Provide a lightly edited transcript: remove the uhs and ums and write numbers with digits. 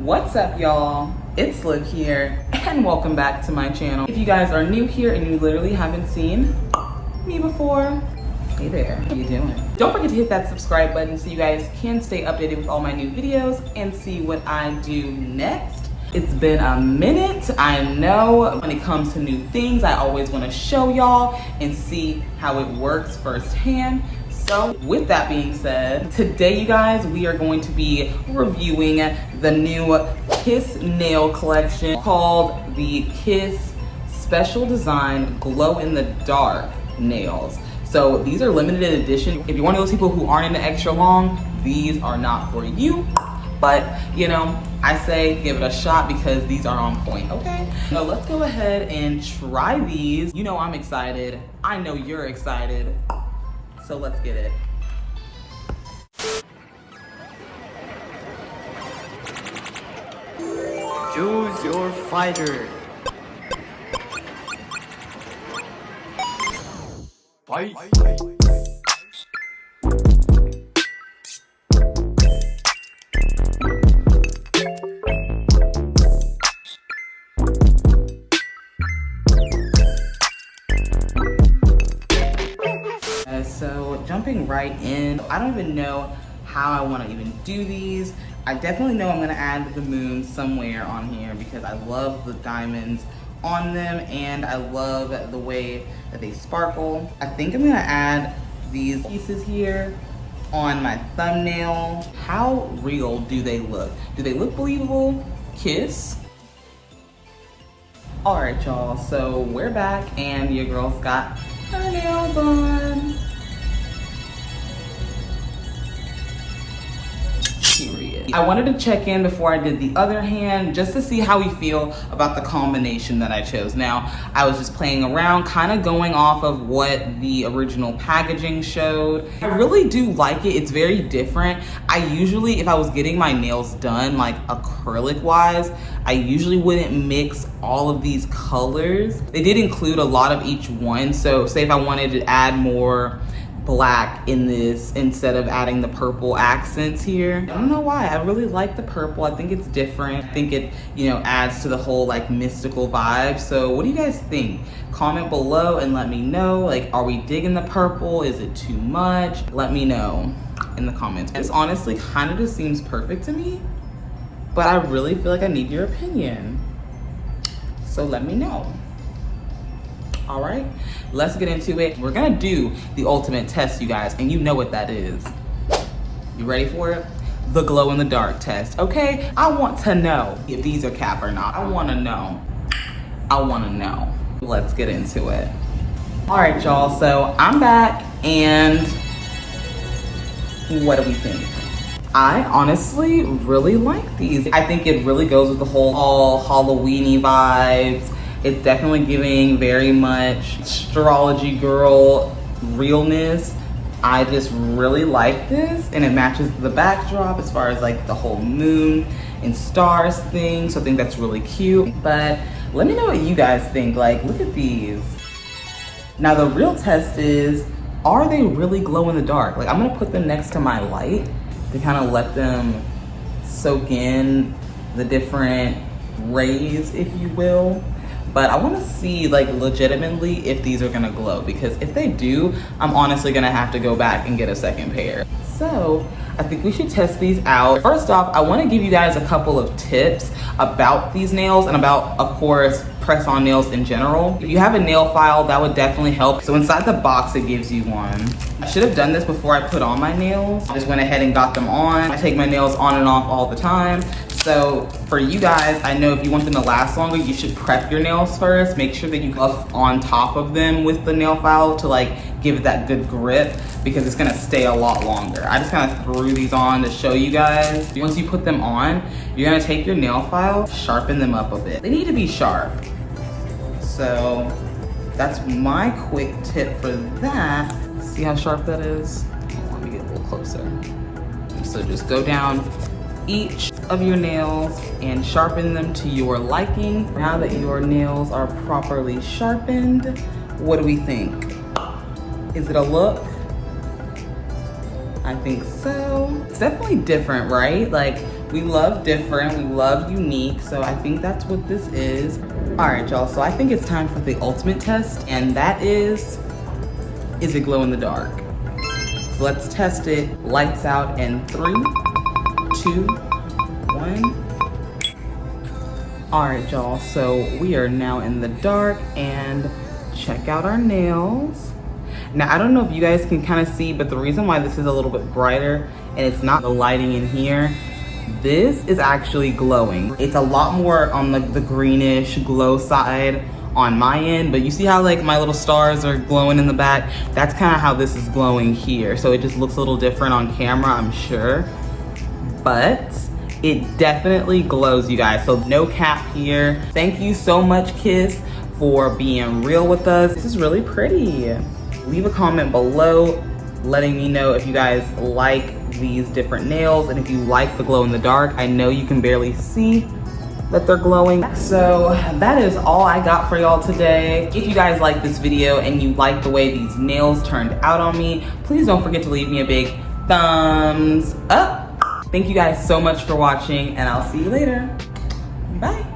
What's up, y'all? It's Lakey here, and welcome back to my channel. If you guys are new here and you literally haven't seen me before, hey there, how you doing? Don't forget to hit that subscribe button so you guys can stay updated with all my new videos and see what I do next. It's been a minute. I know when it comes to new things, I always want to show y'all and see how it works firsthand. So with that being said, today you guys, we are going to be reviewing the new Kiss nail collection called the Kiss Special Design Glow in the Dark nails. So these are limited edition. If you're one of those people who aren't into extra long, these are not for you. But you know, I say give it a shot because these are on point, okay? So let's go ahead and try these. You know I'm excited. I know you're excited. So let's get it. Choose your fighter. Fight. So jumping right in, I don't even know how I want to even do these. I definitely know I'm going to add the moon somewhere on here because I love the diamonds on them and I love the way that they sparkle. I think I'm going to add these pieces here on my thumbnail. How real do they look? Do they look believable? Kiss. All right, y'all, so we're back and your girl's got her nails on. Period. I wanted to check in before I did the other hand just to see how we feel about the combination that I chose. Now, I was just playing around, kind of going off of what the original packaging showed. I really do like it. It's very different. I usually, if I was getting my nails done, like acrylic wise, I usually wouldn't mix all of these colors. They did include a lot of each one. So say if I wanted to add more black in this instead of adding the purple accents here. I don't know why, I really like the purple. I think it's different. I think it, you know, adds to the whole like mystical vibe. So what do you guys think? Comment below and let me know. Like, are we digging the purple? Is it too much? Let me know in the comments. This honestly kind of just seems perfect to me, but I really feel like I need your opinion. So let me know. All right, let's get into it. We're gonna do the ultimate test, you guys, and you know what that is. You ready for it? The glow in the dark test, okay? I want to know if these are cap or not. I wanna know. I wanna know. Let's get into it. All right, y'all, so I'm back, and what do we think? I honestly really like these. I think it really goes with the whole all Halloween-y vibes. It's definitely giving very much astrology girl realness. I just really like this, and it matches the backdrop as far as like the whole moon and stars thing. So I think that's really cute. But let me know what you guys think. Like, look at these. Now the real test is, are they really glow in the dark? Like, I'm gonna put them next to my light to kind of let them soak in the different rays, if you will. But I want to see, like, legitimately if these are gonna glow, because if they do, I'm honestly gonna have to go back and get a second pair. So I think we should test these out. First off, I want to give you guys a couple of tips about these nails and about, of course, press-on nails in general. If you have a nail file, that would definitely help. So inside the box, it gives you one. I should have done this before I put on my nails. I just went ahead and got them on. I take my nails on and off all the time. So for you guys, I know if you want them to last longer, you should prep your nails first. Make sure that you go on top of them with the nail file to like give it that good grip, because it's gonna stay a lot longer. I just kind of threw these on to show you guys. Once you put them on, you're gonna take your nail file, sharpen them up a bit. They need to be sharp. So that's my quick tip for that. See how sharp that is? Let me get a little closer. So just go down each of your nails and sharpen them to your liking. Now that your nails are properly sharpened, what do we think? Is it a look? I think so. It's definitely different, right? Like We love different, we love unique, so I think that's what this is. All right, y'all, so I think it's time for the ultimate test, and that is it glow in the dark? So let's test it. Lights out in 3, 2, 1. All right, y'all, so we are now in the dark, and check out our nails. Now, I don't know if you guys can kind of see, but the reason why this is a little bit brighter and it's not the lighting in here, this is actually glowing. It's a lot more on the greenish glow side on my end, but you see how like my little stars are glowing in the back? That's kind of how this is glowing here. So it just looks a little different on camera, I'm sure, but it definitely glows, you guys. So no cap here. Thank you so much, Kiss, for being real with us. This is really pretty. Leave a comment below letting me know if you guys like these different nails and if you like the glow in the dark. I know you can barely see that they're glowing. So that is all I got for y'all today. If you guys like this video and you like the way these nails turned out on me, please don't forget to leave me a big thumbs up. Thank you guys so much for watching, and I'll see you later. Bye.